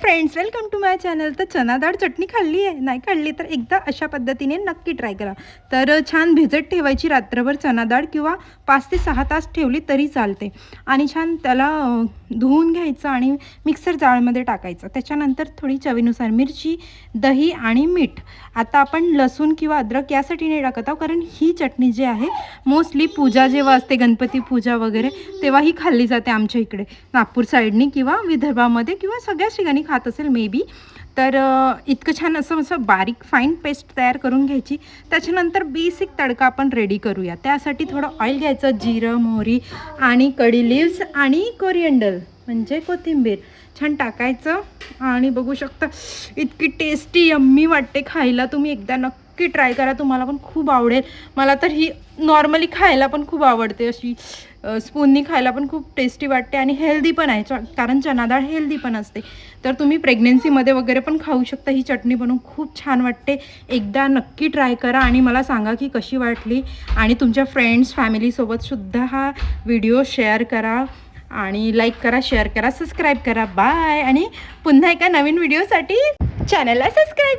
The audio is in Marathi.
Friends, welcome to my channel. तर चना डाळ चटणी खाल्ली आहे? नाही खाल्ली तर एकदा अशा पद्धतीने नक्की ट्राय करा. तर छान भिजत ठेवायची रात्रभर चना डाळ, किंवा 5 ते 6 तास ठेवली तरी चालते. आणि छान त्याला धुवून घ्यायचं आणि मिक्सर जाळमध्ये टाकायचं. त्याच्यानंतर थोडी चवीनुसार मिरची, दही आणि मीठ. आता आपण लसूण किंवा अद्रक यासाठी नाही टाकत आहोत, कारण ही चटणी जी आहे मोस्टली पूजा जेव्हा असते, गणपती पूजा वगैरे, तेव्हा ही खाल्ली जाते आमच्या इकडे नागपूर साईडनी किंवा विदर्भामध्ये किंवा सगळ्याच ठिकाणी खात असेल मे बी. तर इतकं छान असं बारीक फाईन पेस्ट तयार करून घ्यायची. त्याच्यानंतर बेसिक तडका आपण रेडी करूया. त्यासाठी थोडं ऑइल घ्यायचं, जिरं, मोहरी आणि कढी लिव्स आणि कोरिएंडर म्हणजे कोथिंबीर छान टाकायचं. आणि बघू शकता इतकी टेस्टी यम्मी वाटते खायला. तुम्ही एकदा नक्की ट्राय करा, तुम्हाला पण खूप आवडेल. मला तर ही नॉर्मली खायला पण खूप आवडते, अशी स्पूननी खायला पण खूप टेस्टी वाटते आणि हेल्दी पण आहे, कारण चना डाळ हेल्दी पण असते. तर तुम्ही प्रेग्नेन्सीमध्ये वगैरे पण खाऊ शकता. ही चटणी बनवून खूप छान वाटते. एकदा नक्की ट्राय करा आणि मला सांगा की कशी वाटली. आणि तुमच्या फ्रेंड्स फॅमिलीसोबतसुद्धा हा व्हिडिओ शेअर करा आणि लाईक करा, शेअर करा, सबस्क्राईब करा. बाय. आणि पुन्हा एका नवीन व्हिडिओसाठी चॅनलला सबस्क्राईब